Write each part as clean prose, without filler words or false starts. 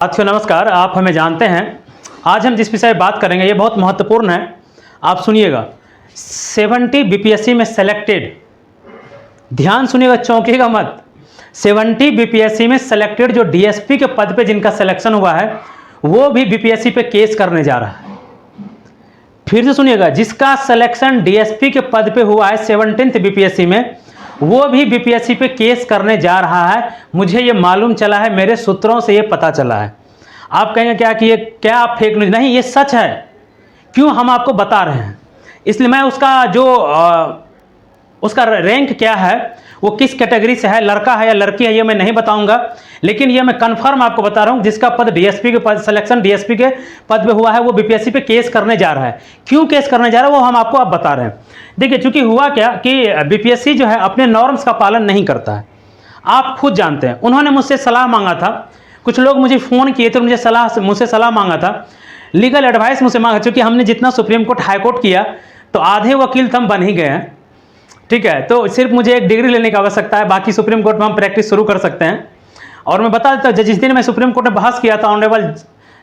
साथियों नमस्कार। आप हमें जानते हैं। आज हम जिस विषय बात करेंगे ये बहुत महत्वपूर्ण है, आप सुनिएगा। 70 बीपीएससी में सेलेक्टेड, ध्यान सुनिएगा, चौंकिएगा मत। 70 बीपीएससी में सेलेक्टेड जो डीएसपी के पद पे जिनका सिलेक्शन हुआ है वो भी बीपीएससी पे केस करने जा रहा है। फिर से सुनिएगा, जिसका सिलेक्शन डीएसपी के पद पे हुआ है 17th बीपीएससी में, वो भी बीपीएससी पे केस करने जा रहा है। मुझे ये मालूम चला है, मेरे सूत्रों से ये पता चला है। आप कहेंगे क्या कि ये क्या आप फेक न्यूज़? नहीं, ये सच है। क्यों? हम आपको बता रहे हैं। इसलिए मैं उसका रैंक क्या है, वो किस कैटेगरी से है, लड़का है या लड़की है, ये मैं नहीं बताऊंगा। लेकिन ये मैं कंफर्म आपको बता रहा हूँ, जिसका पद डीएसपी के पद सिलेक्शन डीएसपी के पद पे हुआ है वो बीपीएससी पे केस करने जा रहा है। क्यों केस करने जा रहा है वो हम आपको अब बता रहे हैं। देखिए, चूंकि हुआ क्या कि बीपीएससी जो है अपने नॉर्म्स का पालन नहीं करता है, आप खुद जानते हैं। उन्होंने मुझसे सलाह मांगा था, कुछ लोग मुझे फ़ोन किए थे, मुझसे सलाह मांगा था, लीगल एडवाइस मुझसे मांगा। चूँकि हमने जितना सुप्रीम कोर्ट हाई कोर्ट किया तो आधे वकील तो हम बन ही गए हैं, ठीक है। तो सिर्फ मुझे एक डिग्री लेने की आवश्यकता है, बाकी सुप्रीम कोर्ट में हम प्रैक्टिस शुरू कर सकते हैं। और मैं बता देता हूँ, जिस दिन मैं सुप्रीम कोर्ट में बहस किया था ऑनरेबल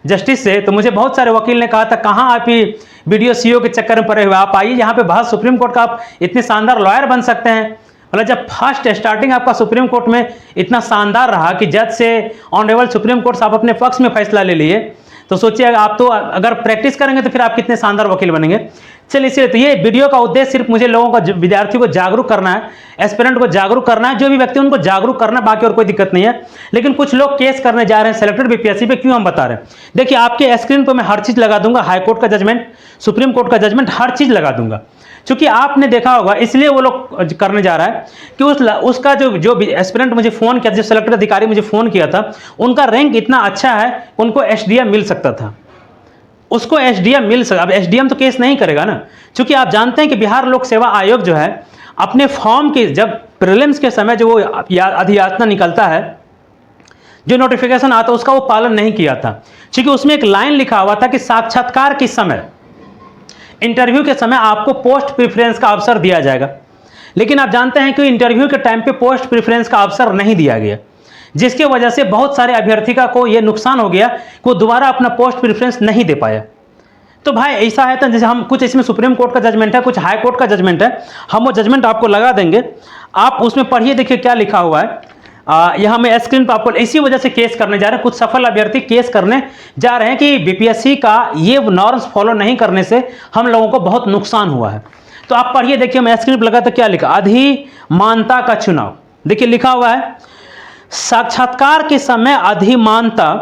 जस्टिस से, तो मुझे बहुत सारे वकील ने कहा था कहाँ आप ही वीडियो सीओ के चक्कर में पड़े हुए, आप आइए यहाँ पे बहस, सुप्रीम कोर्ट का आप इतने शानदार लॉयर बन सकते हैं। मतलब जब फर्स्ट स्टार्टिंग आपका सुप्रीम कोर्ट में इतना शानदार रहा कि जज से ऑनरेबल सुप्रीम कोर्ट से आप अपने पक्ष में फैसला ले लिए, तो सोचिए आप तो अगर प्रैक्टिस करेंगे तो फिर आप कितने शानदार वकील बनेंगे। चलिए, इसलिए तो ये वीडियो का उद्देश्य सिर्फ मुझे लोगों को, विद्यार्थियों को जागरूक करना है, एस्पिरेंट को जागरूक करना है, जो भी व्यक्ति उनको जागरूक करना है, बाकी और कोई दिक्कत नहीं है। लेकिन कुछ लोग केस करने जा रहे हैं सेलेक्टेड बीपीएससी पे, क्यों हम बता रहे हैं। देखिए, आपके स्क्रीन पर मैं हर चीज़ लगा दूंगा, हाई कोर्ट का जजमेंट, सुप्रीम कोर्ट का जजमेंट, हर चीज़ लगा दूंगा। चूंकि आपने देखा होगा, इसलिए वो लोग करने जा रहा है कि उसका जो एस्पिरेंट मुझे फ़ोन किया, जो सेलेक्टेड अधिकारी मुझे फ़ोन किया था, उनका रैंक इतना अच्छा है, उनको एसडीएम मिल सकता था, उसको एसडीएम मिल सकता। अब एसडीएम तो केस नहीं करेगा ना, क्योंकि आप जानते हैं कि बिहार लोक सेवा आयोग जो है अपने फॉर्म के, जब प्रीलिम्स के समय जो वो अधियाचना निकलता है, जो नोटिफिकेशन आता है, उसका वो पालन नहीं किया था। क्योंकि उसमें एक लाइन लिखा हुआ था कि साक्षात्कार के समय, इंटरव्यू के समय आपको पोस्ट प्रेफरेंस का अवसर दिया जाएगा। लेकिन आप जानते हैं कि इंटरव्यू के टाइम पे पोस्ट प्रेफरेंस का अवसर नहीं दिया गया, जिसके वजह से बहुत सारे अभ्यर्थी को यह नुकसान हो गया कि वो दोबारा अपना पोस्ट प्रेफरेंस नहीं दे पाया। तो भाई ऐसा है, तो जैसे हम कुछ इसमें सुप्रीम कोर्ट का जजमेंट है, कुछ हाई कोर्ट का जजमेंट है, हम वो जजमेंट आपको लगा देंगे, आप उसमें पढ़िए, देखिए क्या लिखा हुआ है। यहाँ मैं स्क्रीन पर आपको, इसी वजह से केस करने जा रहे हैं, कुछ सफल अभ्यर्थी केस करने जा रहे हैं कि बीपीएससी का ये नॉर्म्स फॉलो नहीं करने से हम लोगों को बहुत नुकसान हुआ है। तो आप पढ़िए, देखिए मैं स्क्रीन पर लगा तो क्या लिखा, अधिमानता का चुनाव। देखिए लिखा हुआ है, साक्षात्कार के समय अधिमानता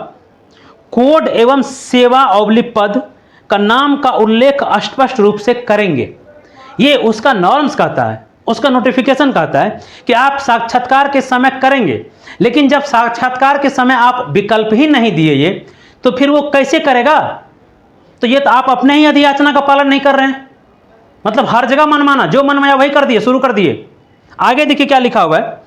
कोड एवं सेवा अवलिक पद का नाम का उल्लेख स्पष्ट रूप से करेंगे। ये उसका नॉर्म्स कहता है, उसका नोटिफिकेशन कहता है कि आप साक्षात्कार के समय करेंगे। लेकिन जब साक्षात्कार के समय आप विकल्प ही नहीं दिए ये, तो फिर वो कैसे करेगा? तो ये तो आप अपने ही अधियाचना का पालन नहीं कर रहे हैं। मतलब हर जगह मनमाना, जो मनमाया वही कर दिए, शुरू कर दिए। आगे देखिए क्या लिखा हुआ है,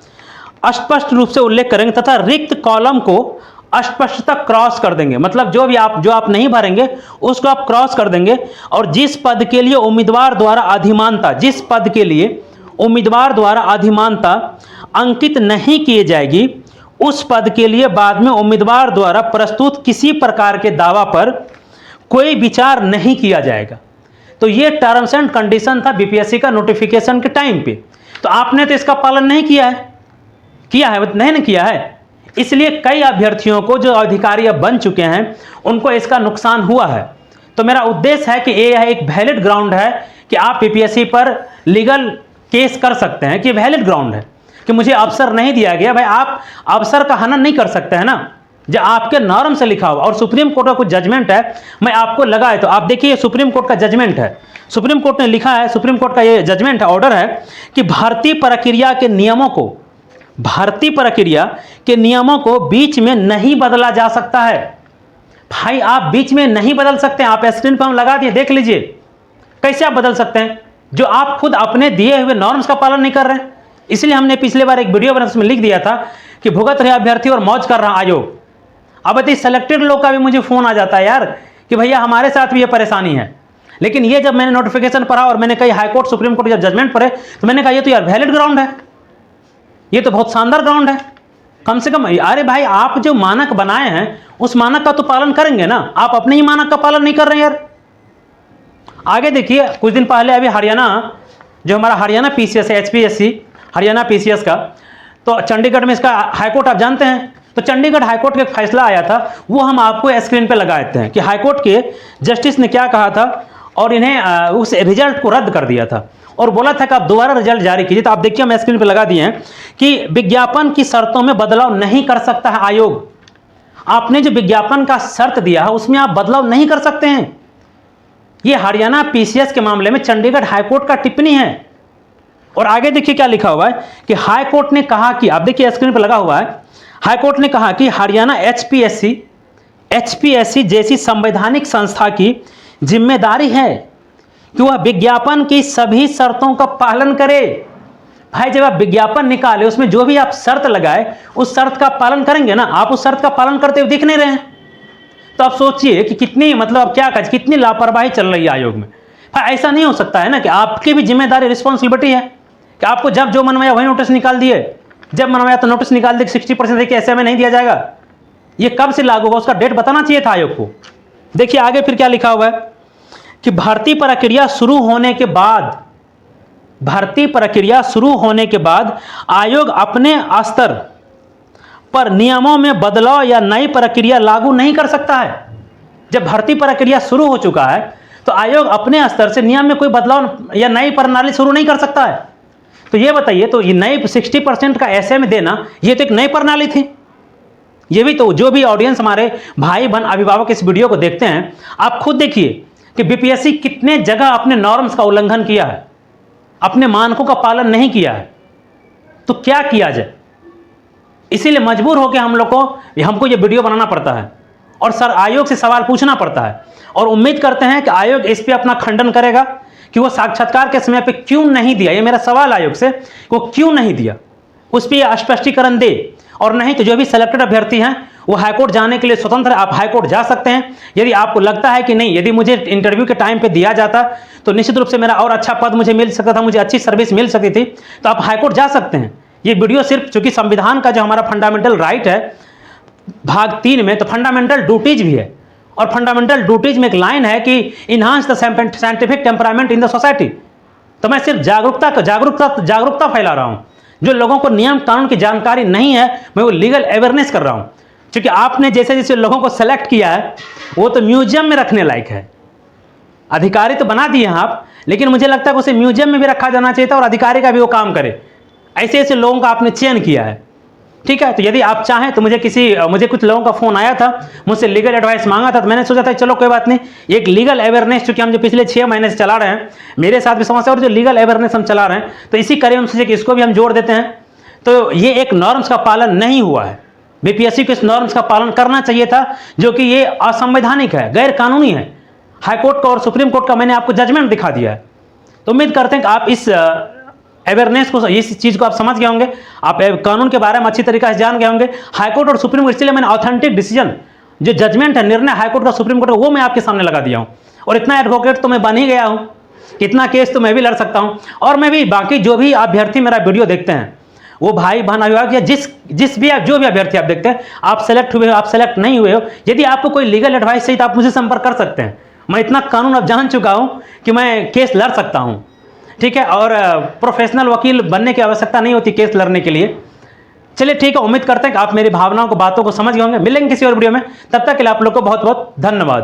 स्पष्ट रूप से उल्लेख करेंगे तथा रिक्त कॉलम को अस्पष्टता क्रॉस कर देंगे। मतलब जो आप नहीं भरेंगे उसको आप क्रॉस कर देंगे। और जिस पद के लिए उम्मीदवार द्वारा अधिमानता, जिस पद के लिए उम्मीदवार द्वारा अधिमानता अंकित नहीं किए जाएगी, उस पद के लिए बाद में उम्मीदवार द्वारा प्रस्तुत किसी प्रकार के दावा पर कोई विचार नहीं किया जाएगा। तो ये टर्म्स एंड कंडीशन था बीपीएससी का नोटिफिकेशन के टाइम पे। तो आपने तो इसका पालन नहीं किया है, नहीं किया है। इसलिए कई अभ्यर्थियों को, जो अधिकारी अब बन चुके हैं, उनको इसका नुकसान हुआ है। तो मेरा उद्देश्य है कि ये एक वैलिड ग्राउंड है कि आप बीपीएससी पर लीगल केस कर सकते हैं, कि वैलिड ग्राउंड है कि मुझे अवसर नहीं दिया गया। भाई आप अवसर का हनन नहीं कर सकते हैं ना, जो आपके नॉर्म से लिखा हुआ। और सुप्रीम कोर्ट का कुछ जजमेंट है, मैं आपको लगाए तो आप देखिए, सुप्रीम कोर्ट का जजमेंट है, सुप्रीम कोर्ट ने लिखा है, सुप्रीम कोर्ट का ये जजमेंट है, ऑर्डर है कि भारतीय प्रक्रिया के नियमों को बीच में नहीं बदला जा सकता है। भाई आप बीच में नहीं बदल सकते हैं। आप स्क्रीन पर हम लगा दिए, देख लीजिए कैसे आप बदल सकते हैं, जो आप खुद अपने दिए हुए नॉर्म्स का पालन नहीं कर रहे हैं। इसलिए हमने पिछले बार एक वीडियो बना, उसमें लिख दिया था कि भुगत रहे अभ्यर्थी और मौज कर रहा आयोग। अब यदि सेलेक्टेड लोग का भी मुझे फोन आ जाता है यार कि भैया हमारे साथ भी ये परेशानी है। लेकिन ये जब मैंने नोटिफिकेशन पढ़ा और मैंने कही हाईकोर्ट सुप्रीम कोर्ट जब जजमेंट पढ़े, तो मैंने कहा ये तो यार वैलिड ग्राउंड है, ये तो बहुत शानदार ग्राउंड है। कम से कम अरे भाई आप जो मानक बनाए हैं उस मानक का तो पालन करेंगे ना, आप अपने ही मानक का पालन नहीं कर रहे हैं यार। आगे देखिए, कुछ दिन पहले अभी हरियाणा, जो हमारा हरियाणा पीसीएस है, HPSC हरियाणा पीसीएस का, तो चंडीगढ़ में इसका हाईकोर्ट आप जानते हैं, तो चंडीगढ़ हाईकोर्ट का एक फैसला आया था, वो हम आपको स्क्रीन पे लगा देते हैं कि हाईकोर्ट के जस्टिस ने क्या कहा था, और इन्हें उस रिजल्ट को रद्द कर दिया था और बोला था कि आप दोबारा रिजल्ट जारी कीजिए। तो आप देखिए, हम स्क्रीन पे लगा दिए हैं कि विज्ञापन की शर्तों में बदलाव नहीं कर सकता है आयोग। आपने जो विज्ञापन का शर्त दिया है उसमें आप बदलाव नहीं कर सकते हैं। यह हरियाणा पीसीएस के मामले में चंडीगढ़ हाईकोर्ट का टिप्पणी है। और आगे देखिए क्या लिखा हुआ है कि हाईकोर्ट ने कहा कि, आप देखिए स्क्रीन पर लगा हुआ है, हाईकोर्ट ने कहा कि हरियाणा HPSC जैसी संवैधानिक संस्था की जिम्मेदारी है कि वह विज्ञापन की सभी शर्तों का पालन करे। भाई जब आप विज्ञापन निकाले उसमें जो भी आप शर्त लगाए उस शर्त का पालन करेंगे ना, आप उस शर्त का पालन करते हुए दिख नहीं रहे हैं। तो आप सोचिए कि कितनी, मतलब आप क्या कहें, कितनी लापरवाही चल रही है आयोग में। भाई ऐसा नहीं हो सकता है ना कि आपकी भी जिम्मेदारी, रिस्पॉन्सिबिलिटी है कि आपको जब जो मनवाया वही नोटिस निकाल दिए, जब मनवाया तो नोटिस निकाल दिए 60% देखिए ऐसे में नहीं दिया जाएगा। ये कब से लागू होगा उसका डेट बताना चाहिए था आयोग को। देखिए आगे फिर क्या लिखा हुआ है कि भर्ती प्रक्रिया शुरू होने के बाद आयोग अपने स्तर पर नियमों में बदलाव या नई प्रक्रिया लागू नहीं कर सकता है। जब भर्ती प्रक्रिया शुरू हो चुका है तो आयोग अपने स्तर से नियम में कोई बदलाव या नई प्रणाली शुरू नहीं कर सकता है। तो ये बताइए, तो ये नई 60% का ऐसे में देना, ये तो एक नई प्रणाली थी। ये भी तो, जो भी ऑडियंस हमारे भाई बहन अभिभावक इस वीडियो को देखते हैं, आप खुद देखिए कि बीपीएससी कितने जगह अपने नॉर्म्स का उल्लंघन किया है, अपने मानकों का पालन नहीं किया है। तो क्या किया जाए, इसीलिए मजबूर होकर हमको ये वीडियो बनाना पड़ता है और सर आयोग से सवाल पूछना पड़ता है। और उम्मीद करते हैं कि आयोग इस पे अपना खंडन करेगा कि वो साक्षात्कार के समय पे क्यों नहीं दिया। ये मेरा सवाल आयोग से, वो क्यों नहीं दिया, उस पर स्पष्टीकरण दे। और नहीं तो जो भी सेलेक्टेड अभ्यर्थी हैं वो हाईकोर्ट जाने के लिए स्वतंत्र है, आप हाईकोर्ट जा सकते हैं। यदि आपको लगता है कि नहीं, यदि मुझे इंटरव्यू के टाइम पे दिया जाता तो निश्चित रूप से मेरा और अच्छा पद मुझे मिल सकता था, मुझे अच्छी सर्विस मिल सकती थी, तो आप हाईकोर्ट जा सकते हैं। ये वीडियो सिर्फ चूंकि संविधान का जो हमारा फंडामेंटल राइट है भाग 3 में, तो फंडामेंटल ड्यूटीज भी है, और फंडामेंटल ड्यूटीज में एक लाइन है कि enhance the scientific temperament in the society. तो मैं सिर्फ जागरूकता फैला रहा हूँ। जो लोगों को नियम कानून की जानकारी नहीं है, मैं वो लीगल अवेयरनेस कर रहा हूँ। क्योंकि आपने जैसे जैसे लोगों को सेलेक्ट किया है वो तो म्यूजियम में रखने लायक है। अधिकारी तो बना दिए हैं आप, लेकिन मुझे लगता है कि उसे म्यूजियम में भी रखा जाना चाहिए था और अधिकारी का भी वो काम करे। ऐसे ऐसे लोगों का आपने चयन किया है, ठीक है। तो यदि आप चाहें तो मुझे कुछ लोगों का फ़ोन आया था, मुझसे लीगल एडवाइस मांगा था, तो मैंने सोचा था चलो कोई बात नहीं, एक लीगल अवेयरनेस चूँकि हम जो पिछले 6 महीने से चला रहे हैं, मेरे साथ भी समस्या, और जो लीगल अवेयरनेस हम चला रहे हैं, तो इसी कड़ी में सोचे कि इसको भी हम जोड़ देते हैं। तो ये एक नॉर्म्स का पालन नहीं हुआ है। बीपीएससी को इस नॉर्म्स का पालन करना चाहिए था, जो कि ये असंवैधानिक है, गैर कानूनी है। हाईकोर्ट का और सुप्रीम कोर्ट का मैंने आपको जजमेंट दिखा दिया है। तो उम्मीद करते हैं कि आप इस अवेयरनेस को, इस चीज़ को आप समझ गए होंगे, आप कानून के बारे में अच्छी तरीके से जान गए होंगे। हाईकोर्ट और सुप्रीम कोर्ट, इसलिए मैंने ऑथेंटिक डिसीजन, जो जजमेंट है, निर्णय हाईकोर्ट का सुप्रीम कोर्ट का, वो मैं आपके सामने लगा दिया हूँ। और इतना एडवोकेट तो मैं बन ही गया हूँ, इतना केस तो मैं भी लड़ सकता हूँ। और मैं भी, बाकी जो भी अभ्यर्थी मेरा वीडियो देखते हैं, वो भाई बहन अभिभावक या जो भी अभ्यर्थी आप देखते हैं, आप सेलेक्ट हुए हो, आप सेलेक्ट नहीं हुए हो, यदि आपको कोई लीगल एडवाइस चाहिए तो आप मुझे संपर्क कर सकते हैं। मैं इतना कानून अब जान चुका हूँ कि मैं केस लड़ सकता हूँ, ठीक है। और प्रोफेशनल वकील बनने की आवश्यकता नहीं होती केस लड़ने के लिए। चलिए ठीक है, उम्मीद करते हैं कि आप मेरी भावनाओं को, बातों को समझ गए होंगे। मिलेंगे किसी और वीडियो में, तब तक के लिए आप लोग को बहुत बहुत धन्यवाद।